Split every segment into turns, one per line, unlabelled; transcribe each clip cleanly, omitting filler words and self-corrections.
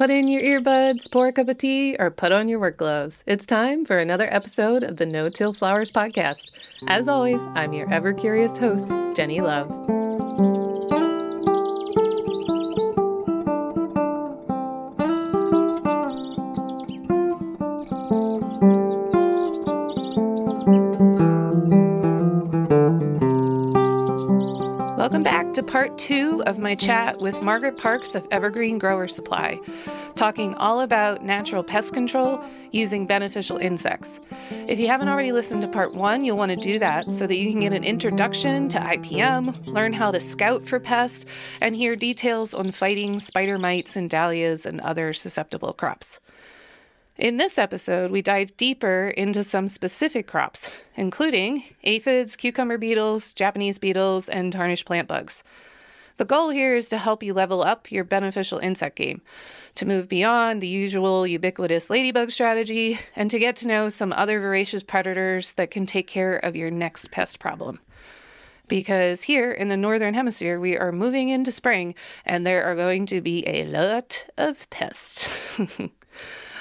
Put in your earbuds, pour a cup of tea, or put on your work gloves. It's time for another episode of the No-Till Flowers podcast. As always, I'm your ever-curious host, Jenny Love. Welcome back to part 2 of my chat with Margaret Parks of Evergreen Grower Supply, talking all about natural pest control using beneficial insects. If you haven't already listened to part 1, you'll want to do that so that you can get an introduction to IPM, learn how to scout for pests, and hear details on fighting spider mites and dahlias and other susceptible crops. In this episode, we dive deeper into some specific crops, including aphids, cucumber beetles, Japanese beetles, and tarnished plant bugs. The goal here is to help you level up your beneficial insect game, to move beyond the usual ubiquitous ladybug strategy, and to get to know some other voracious predators that can take care of your next pest problem. Because here in the Northern Hemisphere, we are moving into spring, and there are going to be a lot of pests.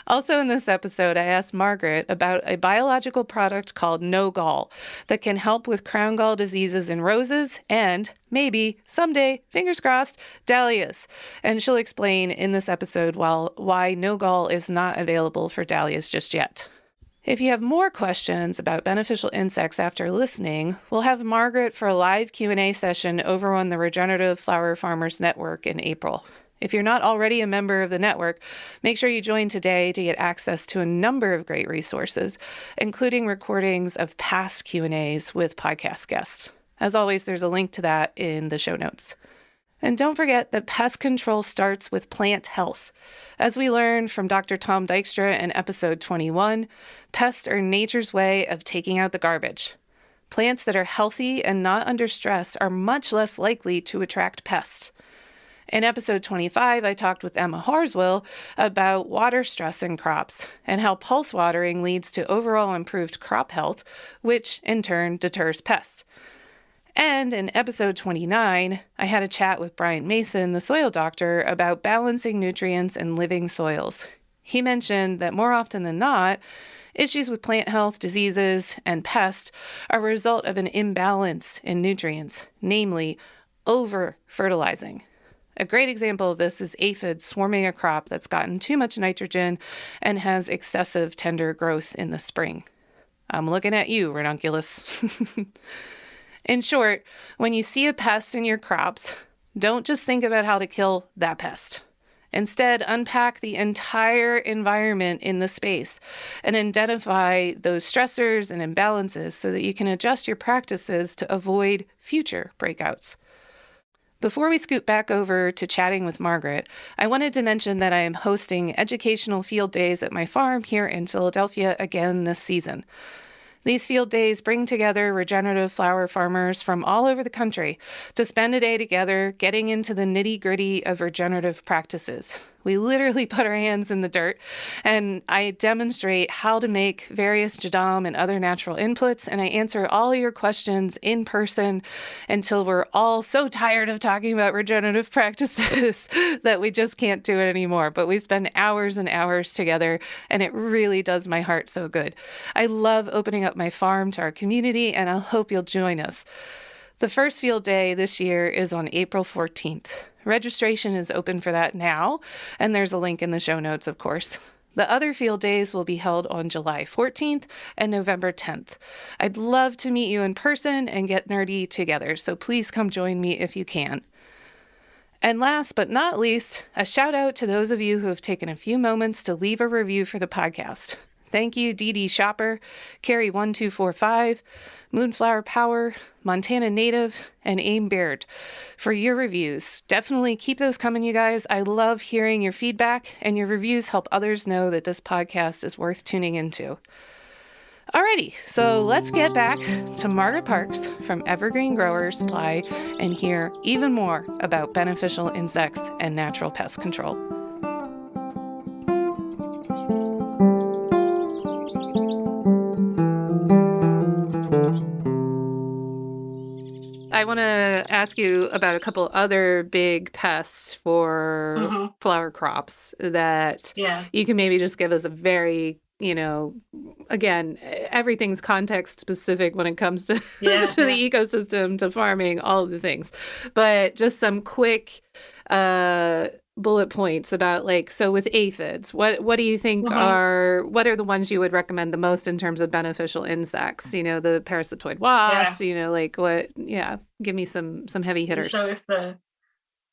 Also in this episode, I asked Margaret about a biological product called No Gall that can help with crown gall diseases in roses and, maybe, someday, fingers crossed, dahlias. And she'll explain in this episode why No Gall is not available for dahlias just yet. If you have more questions about beneficial insects after listening, we'll have Margaret for a live Q&A session over on the Regenerative Flower Farmers Network in April. If you're not already a member of the network, make sure you join today to get access to a number of great resources, including recordings of past Q&As with podcast guests. As always, there's a link to that in the show notes. And don't forget that pest control starts with plant health. As we learned from Dr. Tom Dykstra in episode 21, pests are nature's way of taking out the garbage. Plants that are healthy and not under stress are much less likely to attract pests. In episode 25, I talked with Emma Horswill about water stress in crops and how pulse watering leads to overall improved crop health, which in turn deters pests. And in episode 29, I had a chat with Bryant, the soil doctor, about balancing nutrients in living soils. He mentioned that more often than not, issues with plant health, diseases, and pests are a result of an imbalance in nutrients, namely over-fertilizing. A great example of this is aphids swarming a crop that's gotten too much nitrogen and has excessive tender growth in the spring. I'm looking at you, ranunculus. In short, when you see a pest in your crops, don't just think about how to kill that pest. Instead, unpack the entire environment in the space and identify those stressors and imbalances so that you can adjust your practices to avoid future breakouts. Before we scoot back over to chatting with Margaret, I wanted to mention that I am hosting educational field days at my farm here in Philadelphia again this season. These field days bring together regenerative flower farmers from all over the country to spend a day together getting into the nitty-gritty of regenerative practices. We literally put our hands in the dirt, and I demonstrate how to make various jadam and other natural inputs, and I answer all your questions in person until we're all so tired of talking about regenerative practices that we just can't do it anymore. But we spend hours and hours together, and it really does my heart so good. I love opening up my farm to our community, and I hope you'll join us. The first field day this year is on April 14th. Registration is open for that now, and there's a link in the show notes, of course. The other field days will be held on July 14th and November 10th. I'd love to meet you in person and get nerdy together, so please come join me if you can. And last but not least, a shout out to those of you who have taken a few moments to leave a review for the podcast. Thank you, Dee Shopper, Carrie1245, Moonflower Power, Montana Native, and Aim Baird for your reviews. Definitely keep those coming, you guys. I love hearing your feedback, and your reviews help others know that this podcast is worth tuning into. Alrighty, so let's get back to Margaret Parks from Evergreen Grower Supply and hear even more about beneficial insects and natural pest control. I want to ask you about a couple other big pests for flower crops that you can maybe just give us a very, again, everything's context specific when it comes to, to the ecosystem, to farming, all of the things. But just some quick bullet points about, like, so with aphids, what do you think what are the ones you would recommend the most in terms of beneficial insects? The parasitoid wasp, give me some heavy hitters.
So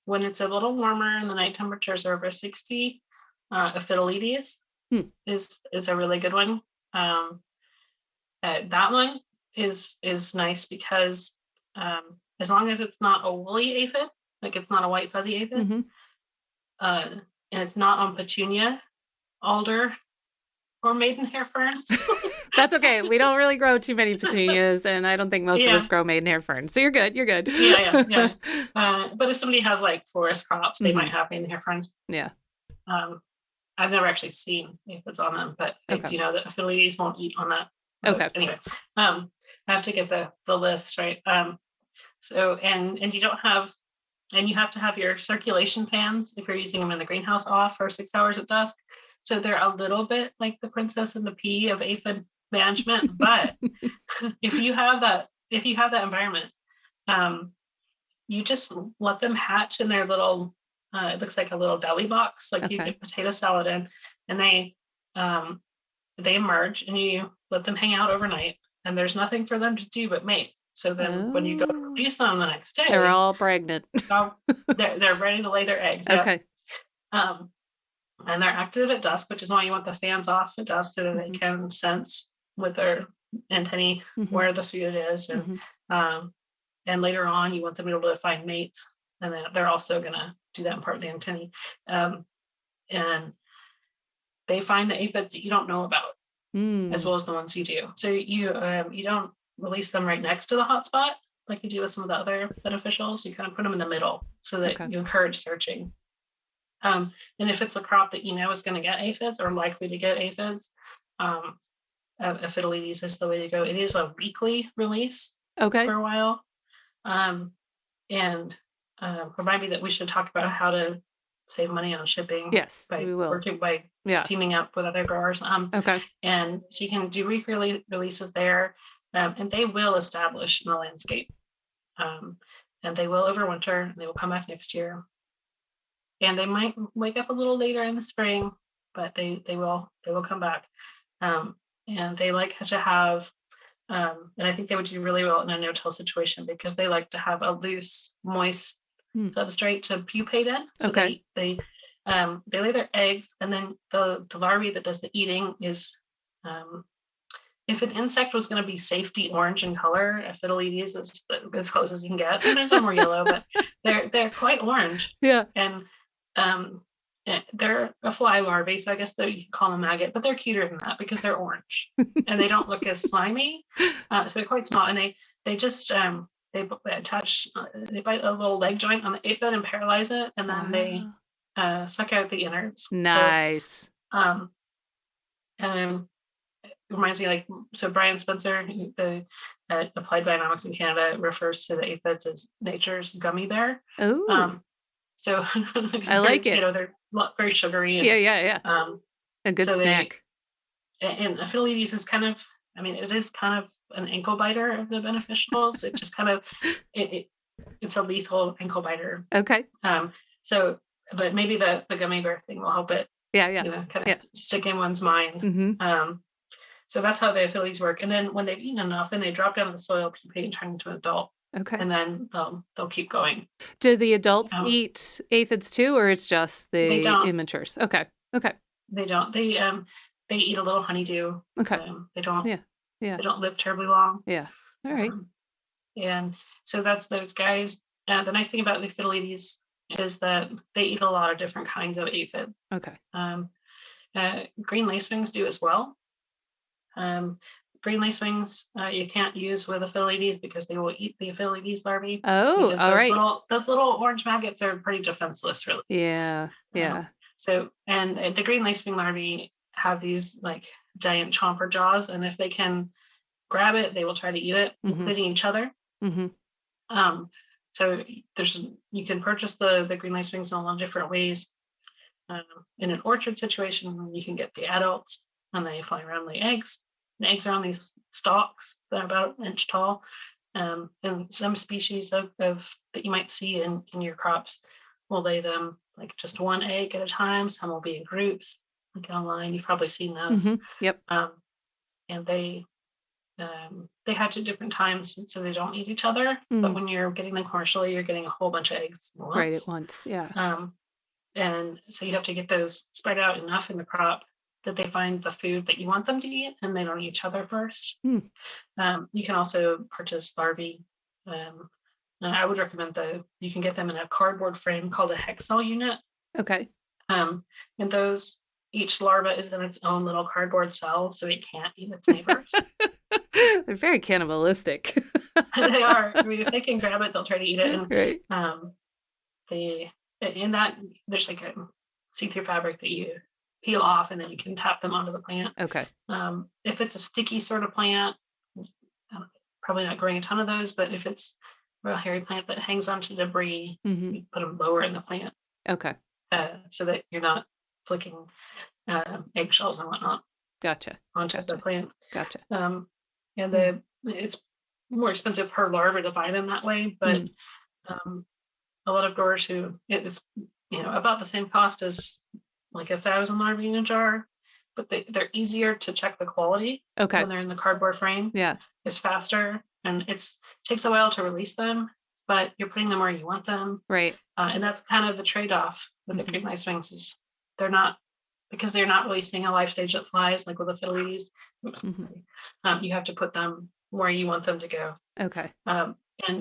when it's a little warmer and the night temperatures are over 60, Aphidoletes is a really good one. That one is nice because as long as it's not a woolly aphid, like it's not a white fuzzy aphid, and it's not on petunia, alder, or maidenhair ferns.
That's okay. We don't really grow too many petunias, and I don't think most of us grow maidenhair ferns. So you're good. You're good.
Yeah. But if somebody has like forest crops, they might have maidenhair ferns.
Yeah.
I've never actually seen aphids on them, but I do know that Aphidoletes won't eat on that.
Okay.
Anyway, I have to get the list right. So and you don't have. And you have to have your circulation fans, if you're using them in the greenhouse, off for 6 hours at dusk. So they're a little bit like the princess and the pea of aphid management. But if you have that environment, you just let them hatch in their little, it looks like a little deli box, like you get potato salad in, and they emerge, and you let them hang out overnight, and there's nothing for them to do but mate. So then when you go to release them the next day,
they're all pregnant.
they're ready to lay their eggs.
Okay.
And they're active at dusk, which is why you want the fans off at dusk so that they can sense with their antennae where the food is. And later on, you want them to be able to find mates. And then they're also going to do that in part of the antennae. And they find the aphids that you don't know about, as well as the ones you do. So you don't release them right next to the hotspot like you do with some of the other beneficials. You kind of put them in the middle so that you encourage searching. And if it's a crop that is going to get aphids or likely to get aphids, Aphidoletes is the way to go. It is a weekly release for a while. And remind me that we should talk about how to save money on shipping.
Yes,
we
will.
Working by teaming up with other growers. And so you can do weekly releases there. And they will establish in the landscape, and they will overwinter, and they will come back next year. And they might wake up a little later in the spring, but they will come back. And they like to have, and I think they would do really well in a no-till situation because they like to have a loose, moist substrate to pupate in. So they lay their eggs, and then the larvae that does the eating is. If an insect was going to be safety orange in color, Aphidoletes is as close as you can get. Sometimes they're more yellow, but they're quite orange.
Yeah.
And they're a fly larvae, so I guess you can call them maggot, but they're cuter than that because they're orange and they don't look as slimy. So they're quite small, and they just they bite a little leg joint on the aphid and paralyze it, and then they suck out the innards.
Nice.
So, reminds me, so Brian Spencer, the Applied Biodynamics in Canada, refers to the aphids as nature's gummy bear.
Oh,
so
I like it.
They're very sugary. And,
a good snack.
And Aphidoletes is kind of, it is kind of an ankle biter of the beneficials. It just kind of it's a lethal ankle biter.
Okay.
But maybe the gummy bear thing will help it. Stick in one's mind. So that's how the Aphidoletes work. And then when they've eaten enough, then they drop down in the soil, pupate, and turn into an adult.
Okay.
And then they'll keep going.
Do the adults eat aphids too, or it's just the immatures? Okay.
They don't. They eat a little honeydew.
Okay.
They don't.
Yeah.
They don't live terribly long.
Yeah. All right.
And so that's those guys. The nice thing about the Aphidoletes is that they eat a lot of different kinds of aphids.
Okay.
Green lacewings do as well. Green lacewings you can't use with Aphidoletes because they will eat the Aphidoletes larvae.
Oh, all right.
Those little orange maggots are pretty defenseless, really.
Yeah.
So, and the green lacewing larvae have these like giant chomper jaws, and if they can grab it, they will try to eat it, including each other. So you can purchase the green lacewings in a lot of different ways. In an orchard situation, you can get the adults, and they fly around, lay eggs. The eggs are on these stalks that are about an inch tall. And some species of that you might see in your crops will lay them like just one egg at a time. Some will be in groups, like online. You've probably seen those.
Mm-hmm. Yep.
And they hatch at different times, so they don't eat each other. But when you're getting them commercially, you're getting a whole bunch of eggs at once.
Right at once, yeah.
And so you have to get those spread out enough in the crop that they find the food that you want them to eat, and they don't eat each other first. You can also purchase larvae. And I would recommend you can get them in a cardboard frame called a hexel unit.
Okay.
And those, each larva is in its own little cardboard cell, so it can't eat its neighbors.
They're very cannibalistic.
They are. I mean, if they can grab it, they'll try to eat it. And
right.
In that, there's like a see-through fabric that you peel off, and then you can tap them onto the plant.
Okay.
If it's a sticky sort of plant, probably not growing a ton of those, but if it's a real hairy plant that hangs onto debris, you put them lower in the plant.
Okay.
So that you're not flicking eggshells and whatnot.
Gotcha.
Onto the plant.
Gotcha.
And it's more expensive per larva to buy them that way, but a lot of growers who it's about the same cost as like 1,000 larvae in a jar, but they're easier to check the quality.
Okay.
When they're in the cardboard frame.
Yeah.
It's faster, and takes a while to release them, but you're putting them where you want them.
Right.
And that's kind of the trade-off with the green lacewings is they're not releasing a life stage that flies like with the fiddlies. You have to put them where you want them to go.
Okay.
And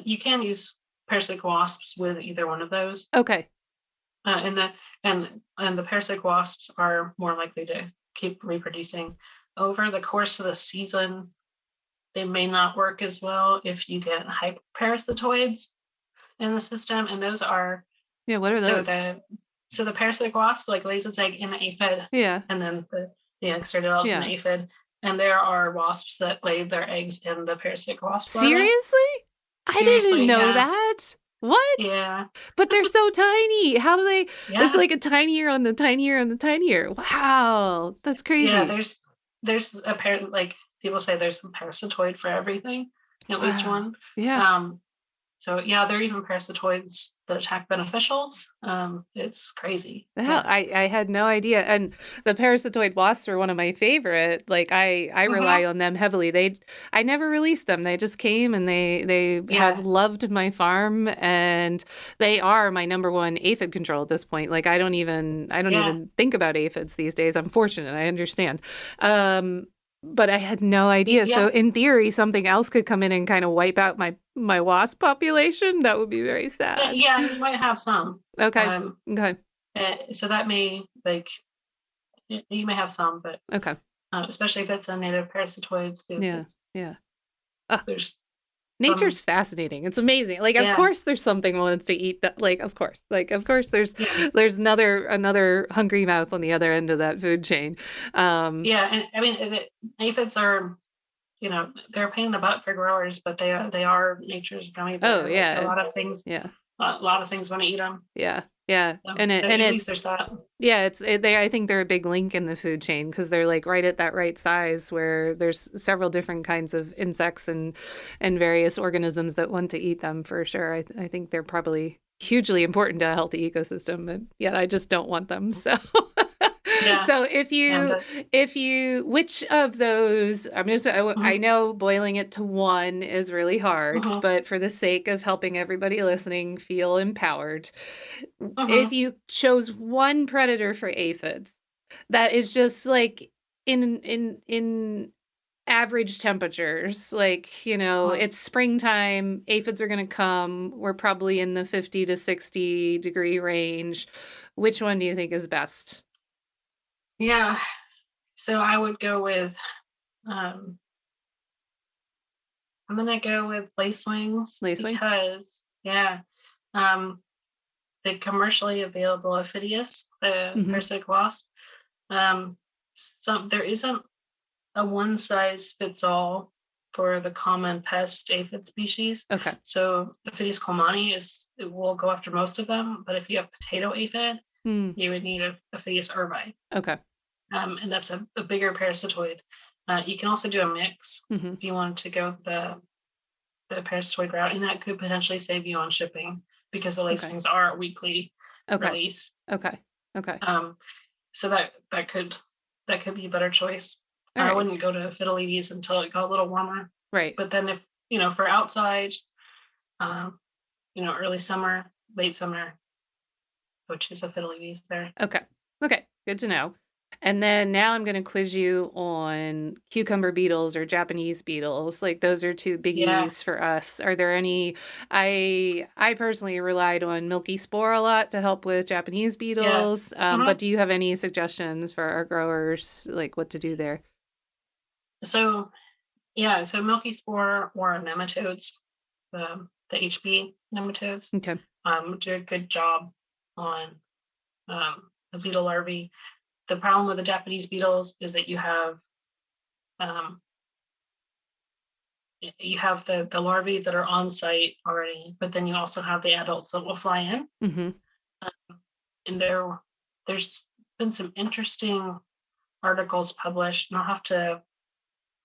you can use parasitic wasps with either one of those.
Okay.
And the parasitic wasps are more likely to keep reproducing over the course of the season. They may not work as well if you get hyperparasitoids in the system, and those are
what are those?
So the parasitic wasp lays its egg in the aphid, and then the egg started develops in the aphid, and there are wasps that lay their eggs in the parasitic wasp.
Seriously? I didn't know that. What?
Yeah.
But they're so tiny. How do they? Yeah. It's like a tinier on the tinier on the tinier. Wow, that's crazy.
Yeah, there's apparently people say there's some parasitoid for everything, at least one.
Yeah.
So there are even parasitoids that attack beneficials. It's crazy.
I had no idea. And the parasitoid wasps are one of my favorite. Like I rely on them heavily. I never released them. They just came and they have loved my farm, and they are my number one aphid control at this point. Like I don't even think about aphids these days. I'm fortunate. I understand. But I had no idea. Yeah. So in theory, something else could come in and kind of wipe out my wasp population. That would be very sad.
Yeah, you might have some.
Okay. Okay.
So that may you may have some, but
okay.
Especially if it's a native parasitoid.
Yeah.
Nature's
fascinating. It's amazing. Of course there's something wants to eat that. Of course there's another hungry mouth on the other end of that food chain.
And I mean, aphids are, they're a pain in the butt for growers, but they are nature's gummy bear.
Oh yeah.
A lot of things. Yeah. A lot of things want to eat them.
Yeah. Yeah. So, at least there's that. Yeah, I think they're a big link in the food chain because they're right at that right size where there's several different kinds of insects and various organisms that want to eat them for sure. I think they're probably hugely important to a healthy ecosystem, but yet I just don't want them. So so if you which of those I know boiling it to one is really hard, but for the sake of helping everybody listening feel empowered, if you chose one predator for aphids that is just in average temperatures, it's springtime, aphids are going to come, we're probably in the 50 to 60 degree range, which one do you think is best?
Yeah, so I would go with, I'm going to go with lacewings. Because, the commercially available Ophidius, the parasitic wasp, there isn't a one size fits all for the common pest aphid species.
Okay.
So Aphides colmani it will go after most of them, but if you have potato aphid, you would need a Aphides urbi.
Okay.
And that's a bigger parasitoid. You can also do a mix if you wanted to go the parasitoid route, and that could potentially save you on shipping because the lacewings are a weekly release.
Okay.
So that could be a better choice. I wouldn't go to Fiddleides until it got a little warmer.
Right.
But then if, for outside, early summer, late summer, I would choose a Fiddleides there.
Okay. Good to know. And then now I'm going to quiz you on cucumber beetles or Japanese beetles. Like those are two biggies for us. Are there any? I personally relied on milky spore a lot to help with Japanese beetles. But do you have any suggestions for our growers, like what to do there?
So milky spore or nematodes, the HB nematodes, do a good job on the beetle larvae. The problem with the Japanese beetles is that you have the larvae that are on site already, but then you also have the adults that will fly in. And there's been some interesting articles published, and I'll have to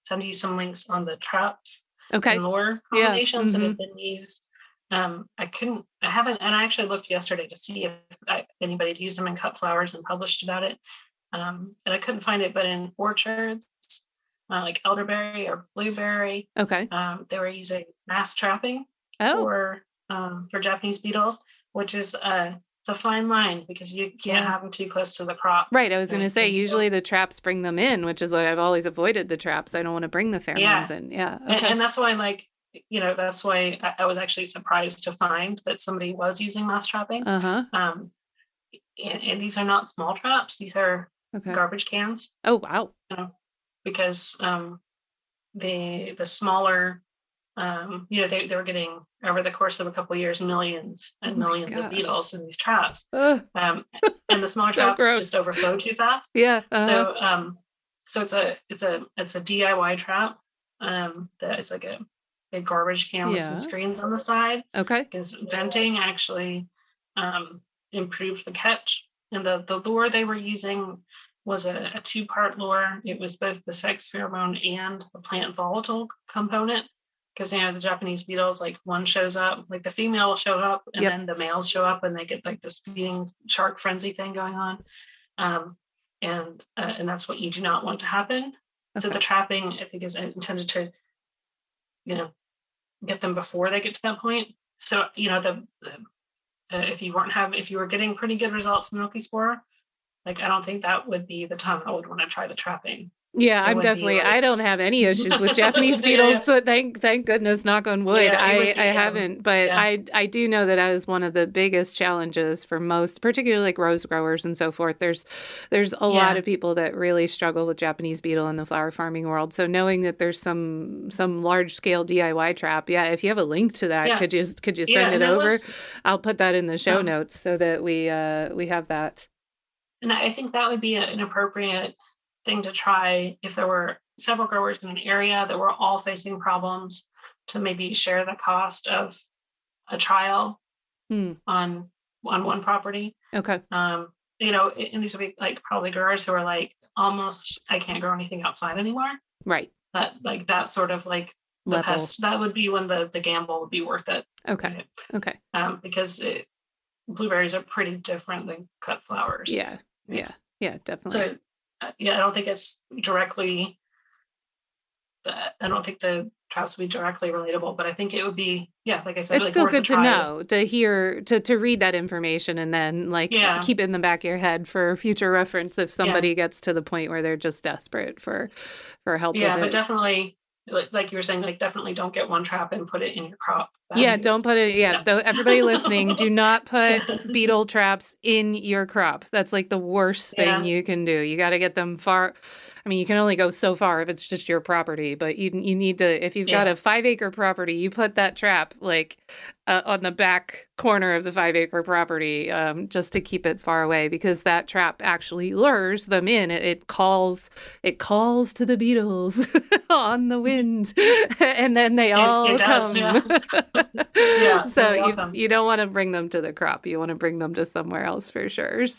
send you some links on the traps and lure combinations that have been used. I haven't, and I actually looked yesterday to see if anybody had used them in cut flowers and published about it. And I couldn't find it, but in orchards, like elderberry or blueberry, they were using mass trapping for Japanese beetles, which is it's a fine line because you can't have them too close to the crop.
Right. I was going to say, usually the traps bring them in, which is why I've always avoided the traps. I don't want to bring the pheromones in. Yeah. Okay.
And that's why, that's why I was actually surprised to find that somebody was using mass trapping. And these are not small traps. These are garbage cans.
Oh, wow.
Because the smaller, they were getting, over the course of a couple of years, millions and millions of beetles in these traps. And the smaller traps just overflow too fast.
Yeah.
So it's a DIY trap. That it's like a big garbage can with some screens on the side. Because venting actually improved the catch. And the lure they were using was a two-part lure. It was both the sex pheromone and the plant volatile component. Because the Japanese beetles, like one shows up, like the female will show up, and then the males show up, and they get like this feeding shark frenzy thing going on, and that's what you do not want to happen. So the trapping, I think, is intended to, get them before they get to that point. So if you were getting pretty good results in milky spore, I don't think that would be the time I would want to try the trapping.
Yeah, I'm definitely, I don't have any issues with Japanese beetles, so thank goodness, knock on wood. I haven't, but I do know that is one of the biggest challenges for most, particularly like rose growers and so forth. There's a lot of people that really struggle with Japanese beetle in the flower farming world. So knowing that there's some large scale DIY trap, if you have a link to that, could you send it over? I'll put that in the show notes so that we have that.
And I think that would be an appropriate thing to try if there were several growers in an area that were all facing problems, to maybe share the cost of a trial on one property. And these would be like probably growers who are like almost, I can't grow anything outside anymore.
Right.
But like that sort of like the pest, that would be when the gamble would be worth it. Because blueberries are pretty different than cut flowers.
Yeah, definitely.
So I don't think it's directly, I don't think the traps would be directly relatable, but I think it would be, like I said,
it's still good to know, to hear, to read that information, and then keep it in the back of your head for future reference if somebody gets to the point where they're just desperate for help with it.
But definitely, like you were saying, definitely don't get one trap and put it in your crop.
Don't put it. Though everybody listening, do not put beetle traps in your crop. That's like the worst thing you can do. You got to get them far I mean, you can only go so far if it's just your property, but you need to, if you've got a 5-acre property, you put that trap like on the back corner of the 5-acre property, just to keep it far away, because that trap actually lures them in. It calls to the beetles on the wind, and then they all come. So you don't want to bring them to the crop. You want to bring them to somewhere else for sure.